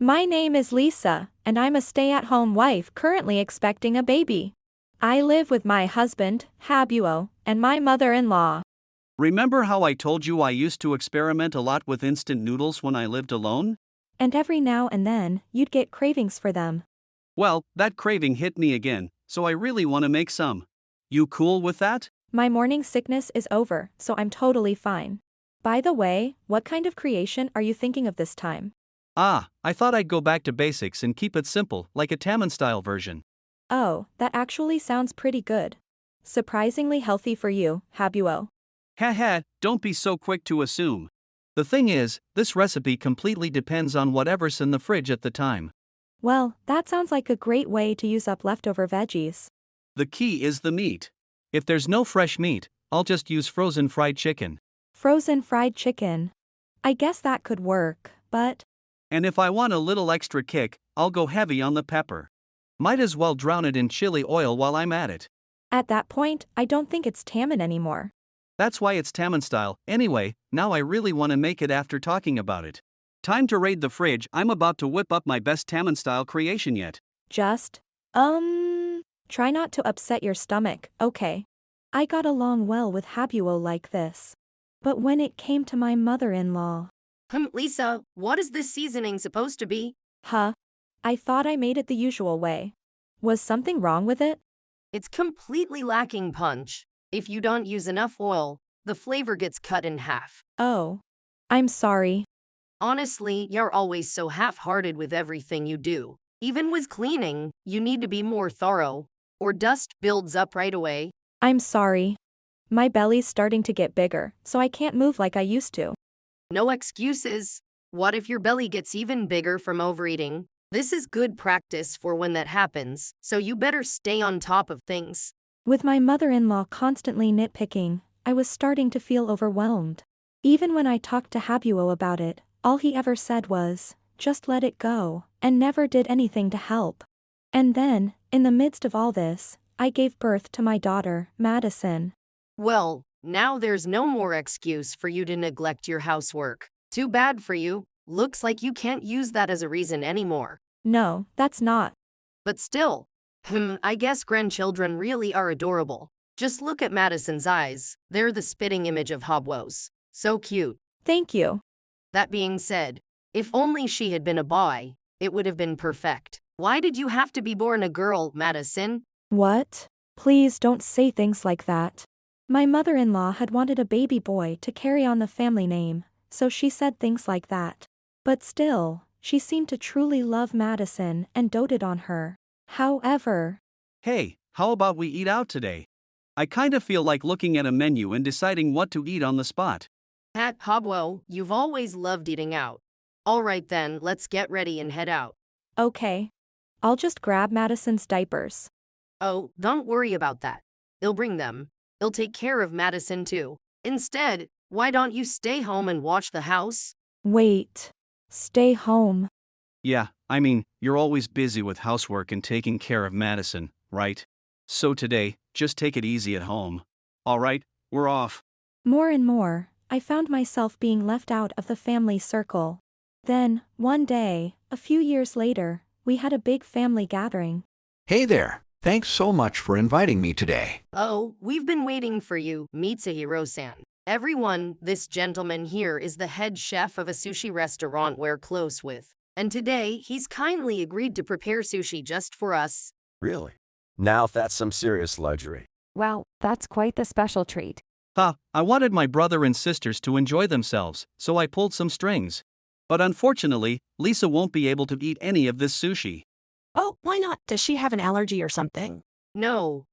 My name is Lisa, and I'm a stay-at-home wife currently expecting a baby. I live with my husband, Habuo, and my mother-in-law. Remember how I told you I used to experiment a lot with instant noodles when I lived alone? And every now and then, you'd get cravings for them. Well, that craving hit me again, so I really want to make some. You cool with that? My morning sickness is over, so I'm totally fine. By the way, what kind of creation are you thinking of this time? I thought I'd go back to basics and keep it simple, like a Taman-style version. Oh, that actually sounds pretty good. Surprisingly healthy for you, Habuo. Haha, don't be so quick to assume. The thing is, this recipe completely depends on whatever's in the fridge at the time. Well, that sounds like a great way to use up leftover veggies. The key is the meat. If there's no fresh meat, I'll just use frozen fried chicken. Frozen fried chicken. I guess that could work, but... And if I want a little extra kick, I'll go heavy on the pepper. Might as well drown it in chili oil while I'm at it. At that point, I don't think it's Taman anymore. That's why it's Taman style. Anyway, now I really want to make it after talking about it. Time to raid the fridge. I'm about to whip up my best Taman style creation yet. Just, try not to upset your stomach, okay? I got along well with Habuo like this. But when it came to my mother-in-law... Lisa, what is this seasoning supposed to be? Huh? I thought I made it the usual way. Was something wrong with it? It's completely lacking punch. If you don't use enough oil, the flavor gets cut in half. Oh. I'm sorry. Honestly, you're always so half-hearted with everything you do. Even with cleaning, you need to be more thorough, or dust builds up right away. I'm sorry. My belly's starting to get bigger, so I can't move like I used to. No excuses. What if your belly gets even bigger from overeating? This is good practice for when that happens, so you better stay on top of things. With my mother-in-law constantly nitpicking, I was starting to feel overwhelmed. Even when I talked to Habuo about it, all he ever said was, just let it go, and never did anything to help. And then, in the midst of all this, I gave birth to my daughter, Madison. Well, now there's no more excuse for you to neglect your housework. Too bad for you. Looks like you can't use that as a reason anymore. No, that's not. But still, I guess grandchildren really are adorable. Just look at Madison's eyes. They're the spitting image of Hobwo's. So cute. Thank you. That being said, if only she had been a boy, it would have been perfect. Why did you have to be born a girl, Madison? What? Please don't say things like that. My mother-in-law had wanted a baby boy to carry on the family name, so she said things like that. But still, she seemed to truly love Madison and doted on her. However... Hey, how about we eat out today? I kind of feel like looking at a menu and deciding what to eat on the spot. At Hobwo, you've always loved eating out. Alright then, let's get ready and head out. Okay. I'll just grab Madison's diapers. Oh, don't worry about that. They'll bring them. They'll take care of Madison too. Instead, why don't you stay home and watch the house? Wait. Stay home. Yeah, I mean, you're always busy with housework and taking care of Madison, right? So today, just take it easy at home. Alright, we're off. More and more, I found myself being left out of the family circle. Then, one day, a few years later, we had a big family gathering. Hey there. Thanks so much for inviting me today. Oh, we've been waiting for you, Mitsuhiro-san. Everyone, this gentleman here is the head chef of a sushi restaurant we're close with. And today, he's kindly agreed to prepare sushi just for us. Really? Now that's some serious luxury. Wow, that's quite the special treat. I wanted my brother and sisters to enjoy themselves, so I pulled some strings. But unfortunately, Lisa won't be able to eat any of this sushi. Oh, why not? Does she have an allergy or something? No,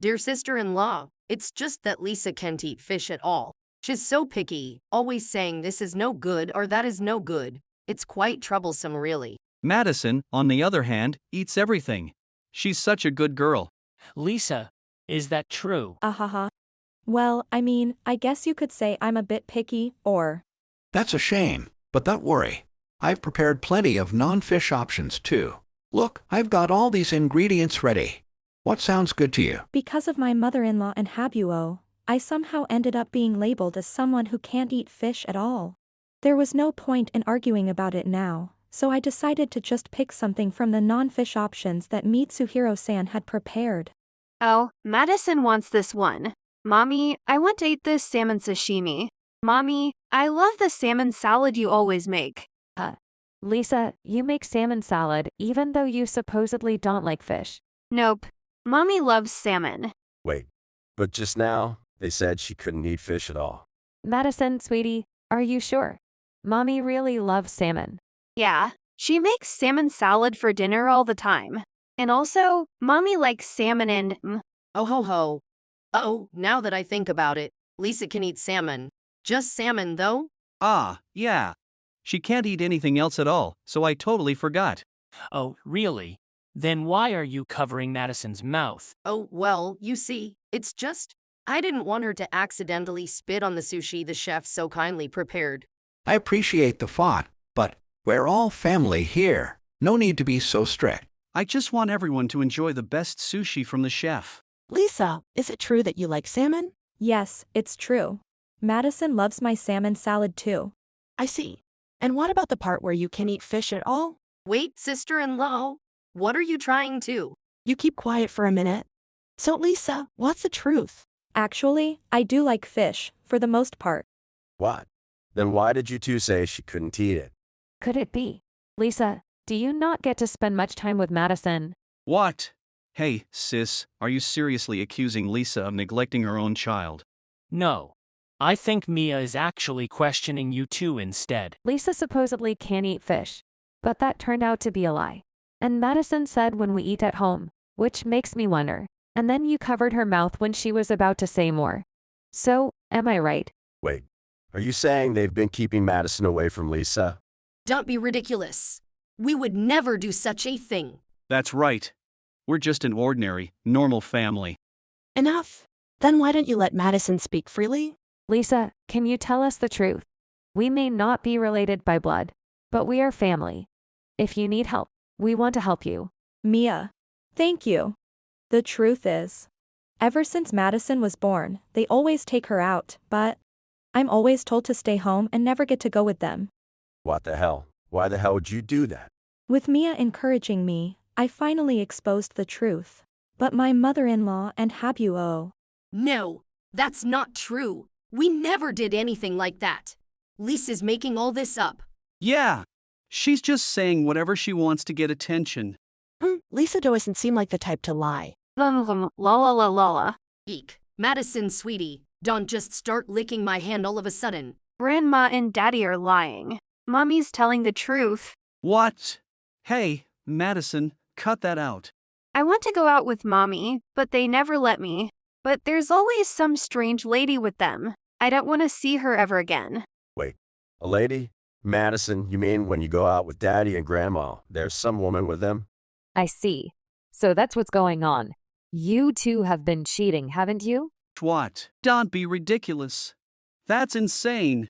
dear sister-in-law. It's just that Lisa can't eat fish at all. She's so picky, always saying this is no good or that is no good. It's quite troublesome, really. Madison, on the other hand, eats everything. She's such a good girl. Lisa, is that true? Ahaha. Well, I mean, I guess you could say I'm a bit picky, or... That's a shame, but don't worry. I've prepared plenty of non-fish options too. Look, I've got all these ingredients ready. What sounds good to you? Because of my mother-in-law and Habuo, I somehow ended up being labeled as someone who can't eat fish at all. There was no point in arguing about it now, so I decided to just pick something from the non-fish options that Mitsuhiro-san had prepared. Oh, Madison wants this one. Mommy, I want to eat this salmon sashimi. Mommy, I love the salmon salad you always make. Lisa, you make salmon salad even though you supposedly don't like fish. Nope. Mommy loves salmon. Wait, but just now, they said she couldn't eat fish at all. Madison, sweetie, are you sure? Mommy really loves salmon. Yeah, she makes salmon salad for dinner all the time. And also, Mommy likes salmon and Oh ho ho. Oh, now that I think about it, Lisa can eat salmon. Just salmon, though? Ah, yeah. She can't eat anything else at all, so I totally forgot. Oh, really? Then why are you covering Madison's mouth? Oh, well, you see, it's just, I didn't want her to accidentally spit on the sushi the chef so kindly prepared. I appreciate the thought, but we're all family here. No need to be so strict. I just want everyone to enjoy the best sushi from the chef. Lisa, is it true that you like salmon? Yes, it's true. Madison loves my salmon salad too. I see. And what about the part where you can't eat fish at all? Wait, sister-in-law, what are you trying to? You keep quiet for a minute. So, Lisa, what's the truth? Actually, I do like fish, for the most part. What? Then why did you two say she couldn't eat it? Could it be? Lisa, do you not get to spend much time with Madison? What? Hey, sis, are you seriously accusing Lisa of neglecting her own child? No. I think Mia is actually questioning you two instead. Lisa supposedly can't eat fish, but that turned out to be a lie. And Madison said when we eat at home, which makes me wonder. And then you covered her mouth when she was about to say more. So, am I right? Wait, are you saying they've been keeping Madison away from Lisa? Don't be ridiculous. We would never do such a thing. That's right. We're just an ordinary, normal family. Enough. Then why don't you let Madison speak freely? Lisa, can you tell us the truth? We may not be related by blood, but we are family. If you need help, we want to help you. Mia. Thank you. The truth is, ever since Madison was born, they always take her out, but I'm always told to stay home and never get to go with them. What the hell? Why the hell would you do that? With Mia encouraging me, I finally exposed the truth. But my mother-in-law and Habuo. No, that's not true. We never did anything like that. Lisa's making all this up. Yeah. She's just saying whatever she wants to get attention. Lisa doesn't seem like the type to lie. La la la la. Eek. Madison, sweetie, don't just start licking my hand all of a sudden. Grandma and Daddy are lying. Mommy's telling the truth. What? Hey, Madison, cut that out. I want to go out with Mommy, but they never let me. But there's always some strange lady with them. I don't want to see her ever again. Wait, a lady? Madison, you mean when you go out with Daddy and Grandma, there's some woman with them? I see. So that's what's going on. You two have been cheating, haven't you? What? Don't be ridiculous. That's insane.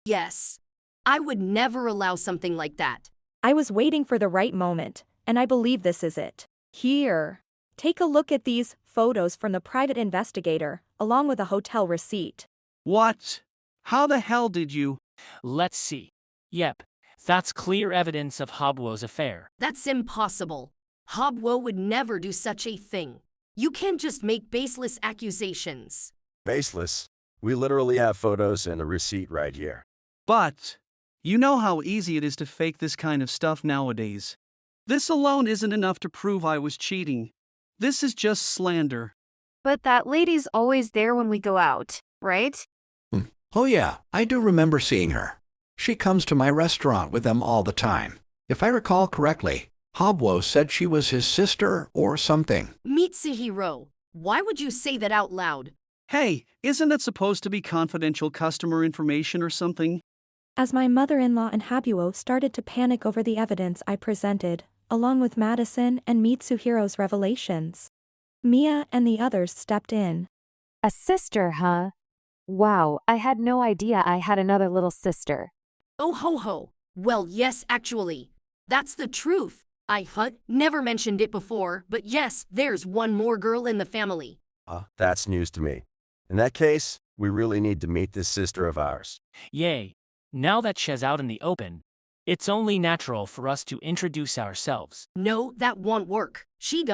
Yes. I would never allow something like that. I was waiting for the right moment, and I believe this is it. Here. Take a look at these photos from the private investigator, along with a hotel receipt. What? How the hell did you? Let's see. Yep, that's clear evidence of Habuo's affair. That's impossible. Habuo would never do such a thing. You can't just make baseless accusations. Baseless. We literally have photos and a receipt right here. But, you know how easy it is to fake this kind of stuff nowadays. This alone isn't enough to prove I was cheating. This is just slander. But that lady's always there when we go out, right? Oh yeah, I do remember seeing her. She comes to my restaurant with them all the time. If I recall correctly, Habuo said she was his sister or something. Mitsuhiro, why would you say that out loud? Hey, isn't it supposed to be confidential customer information or something? As my mother-in-law and Habuo started to panic over the evidence I presented, along with Madison and Mitsuhiro's revelations, Mia and the others stepped in. A sister, huh? Wow, I had no idea I had another little sister. Oh ho ho. Well, yes, actually. That's the truth. I never mentioned it before, but yes, there's one more girl in the family. That's news to me. In that case, we really need to meet this sister of ours. Yay. Now that she's out in the open, It's only natural for us to introduce ourselves. No, that won't work. She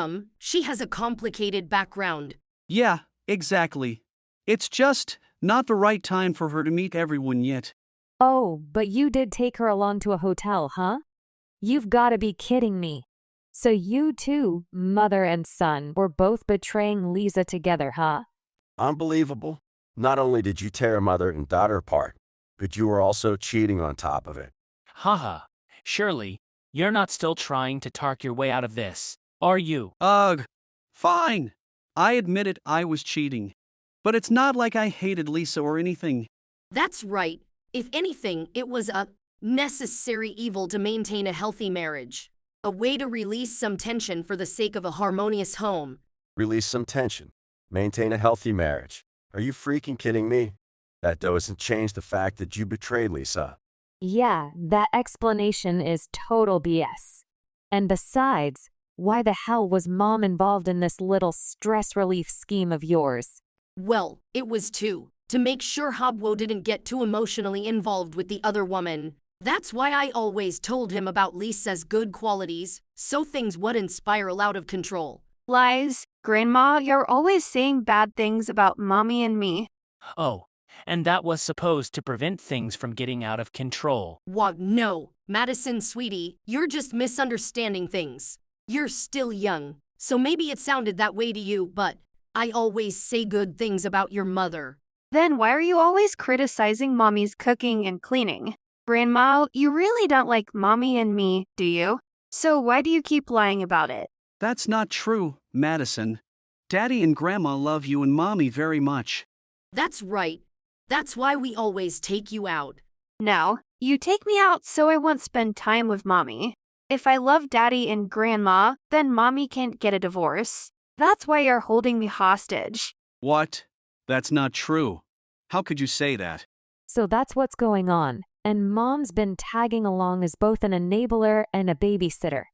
has a complicated background. Yeah, exactly. It's just not the right time for her to meet everyone yet. Oh, but you did take her along to a hotel, huh? You've got to be kidding me. So you two, mother and son, were both betraying Lisa together, huh? Unbelievable. Not only did you tear mother and daughter apart, but you were also cheating on top of it. Haha. Surely, you're not still trying to talk your way out of this, are you? Ugh. Fine. I admit it, I was cheating. But it's not like I hated Lisa or anything. That's right. If anything, it was a necessary evil to maintain a healthy marriage. A way to release some tension for the sake of a harmonious home. Release some tension. Maintain a healthy marriage. Are you freaking kidding me? That doesn't change the fact that you betrayed Lisa. Yeah, that explanation is total BS. And besides, why the hell was Mom involved in this little stress relief scheme of yours? Well, it was to make sure Hobwo didn't get too emotionally involved with the other woman. That's why I always told him about Lisa's good qualities, so things wouldn't spiral out of control. Lies. Grandma, you're always saying bad things about Mommy and me. Oh, and that was supposed to prevent things from getting out of control. What? No, Madison, sweetie, you're just misunderstanding things. You're still young, so maybe it sounded that way to you, but I always say good things about your mother. Then why are you always criticizing Mommy's cooking and cleaning? Grandma, you really don't like Mommy and me, do you? So why do you keep lying about it? That's not true, Madison. Daddy and Grandma love you and Mommy very much. That's right. That's why we always take you out. No, you take me out so I won't spend time with Mommy. If I love Daddy and Grandma, then Mommy can't get a divorce. That's why you're holding me hostage. What? That's not true. How could you say that? So that's what's going on. And Mom's been tagging along as both an enabler and a babysitter.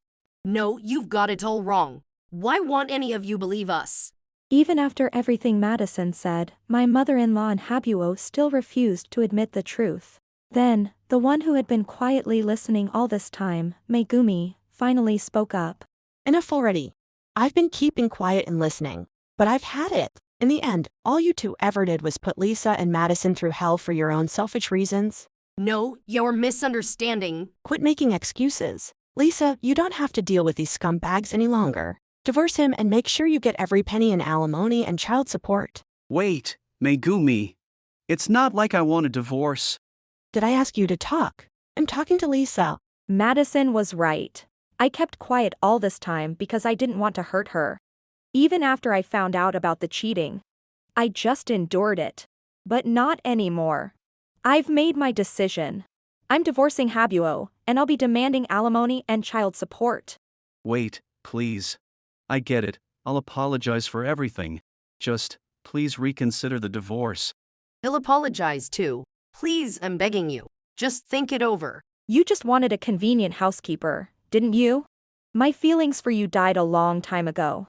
No, you've got it all wrong. Why won't any of you believe us? Even after everything Madison said, my mother-in-law and Habuo still refused to admit the truth. Then, the one who had been quietly listening all this time, Megumi, finally spoke up. Enough already. I've been keeping quiet and listening, but I've had it. In the end, all you two ever did was put Lisa and Madison through hell for your own selfish reasons. No, you're misunderstanding. Quit making excuses. Lisa, you don't have to deal with these scumbags any longer. Divorce him and make sure you get every penny in alimony and child support. Wait, Megumi. It's not like I want a divorce. Did I ask you to talk? I'm talking to Lisa. Madison was right. I kept quiet all this time because I didn't want to hurt her. Even after I found out about the cheating. I just endured it. But not anymore. I've made my decision. I'm divorcing Habuo, and I'll be demanding alimony and child support. Wait, please. I get it. I'll apologize for everything. Just, please reconsider the divorce. He'll apologize too. Please, I'm begging you. Just think it over. You just wanted a convenient housekeeper, didn't you? My feelings for you died a long time ago.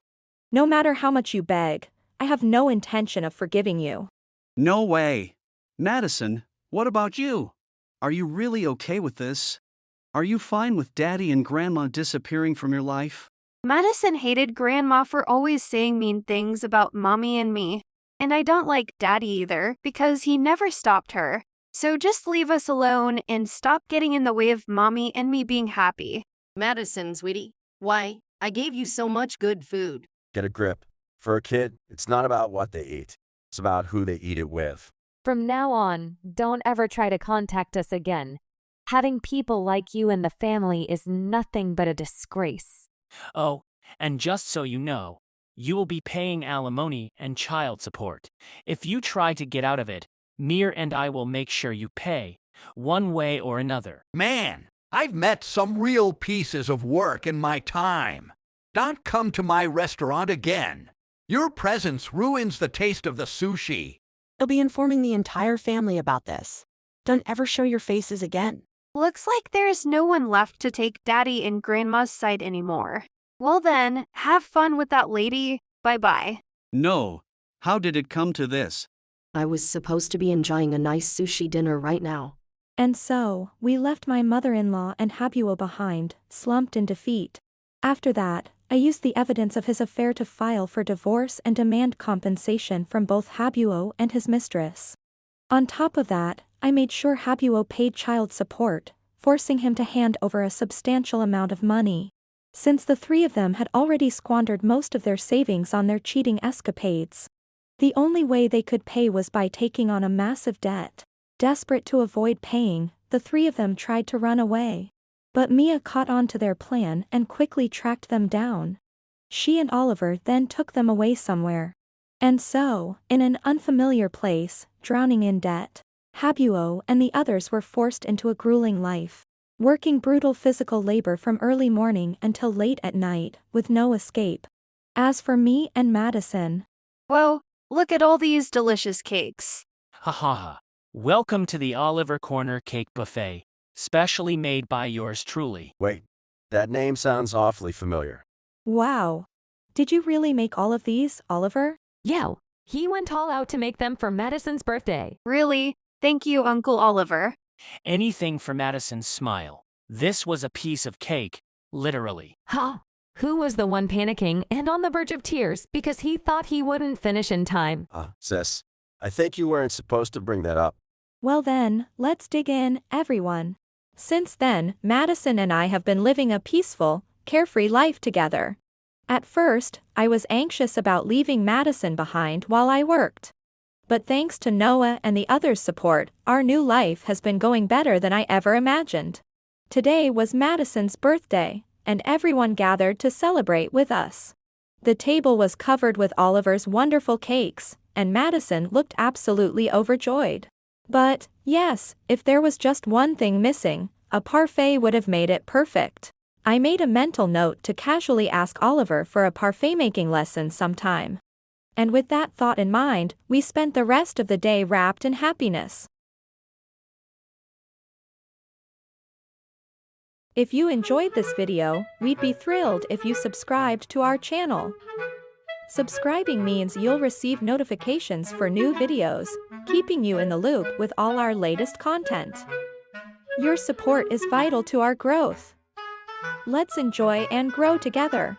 No matter how much you beg, I have no intention of forgiving you. No way. Madison, what about you? Are you really okay with this? Are you fine with Daddy and Grandma disappearing from your life? Madison hated Grandma for always saying mean things about Mommy and me. And I don't like Daddy either, because he never stopped her. So just leave us alone and stop getting in the way of Mommy and me being happy. Madison, sweetie. Why, I gave you so much good food. Get a grip. For a kid, it's not about what they eat. It's about who they eat it with. From now on, don't ever try to contact us again. Having people like you in the family is nothing but a disgrace. Oh, and just so you know, you will be paying alimony and child support. If you try to get out of it, Mir and I will make sure you pay, one way or another. Man, I've met some real pieces of work in my time. Don't come to my restaurant again. Your presence ruins the taste of the sushi. I'll be informing the entire family about this. Don't ever show your faces again. Looks like there's no one left to take Daddy and Grandma's side anymore. Well then, have fun with that lady. Bye-bye. No. How did it come to this? I was supposed to be enjoying a nice sushi dinner right now. And so, we left my mother-in-law and Habuo behind, slumped in defeat. After that, I used the evidence of his affair to file for divorce and demand compensation from both Habuo and his mistress. On top of that, I made sure Habuo paid child support, forcing him to hand over a substantial amount of money. Since the three of them had already squandered most of their savings on their cheating escapades. The only way they could pay was by taking on a massive debt. Desperate to avoid paying, the three of them tried to run away. But Mia caught on to their plan and quickly tracked them down. She and Oliver then took them away somewhere. And so, in an unfamiliar place, drowning in debt, Habuo and the others were forced into a grueling life. Working brutal physical labor from early morning until late at night, with no escape. As for me and Madison. Whoa, look at all these delicious cakes. Ha ha ha. Welcome to the Oliver Corner Cake Buffet, specially made by yours truly. Wait, that name sounds awfully familiar. Wow. Did you really make all of these, Oliver? Yeah, he went all out to make them for Madison's birthday. Really? Thank you, Uncle Oliver. Anything for Madison's smile. This was a piece of cake, literally. Ha! Who was the one panicking and on the verge of tears because he thought he wouldn't finish in time? Sis, I think you weren't supposed to bring that up. Well then, let's dig in, everyone. Since then, Madison and I have been living a peaceful, carefree life together. At first, I was anxious about leaving Madison behind while I worked. But thanks to Noah and the others' support, our new life has been going better than I ever imagined. Today was Madison's birthday, and everyone gathered to celebrate with us. The table was covered with Oliver's wonderful cakes, and Madison looked absolutely overjoyed. But, yes, if there was just one thing missing, a parfait would have made it perfect. I made a mental note to casually ask Oliver for a parfait-making lesson sometime. And with that thought in mind, we spent the rest of the day wrapped in happiness. If you enjoyed this video, we'd be thrilled if you subscribed to our channel. Subscribing means you'll receive notifications for new videos, keeping you in the loop with all our latest content. Your support is vital to our growth. Let's enjoy and grow together.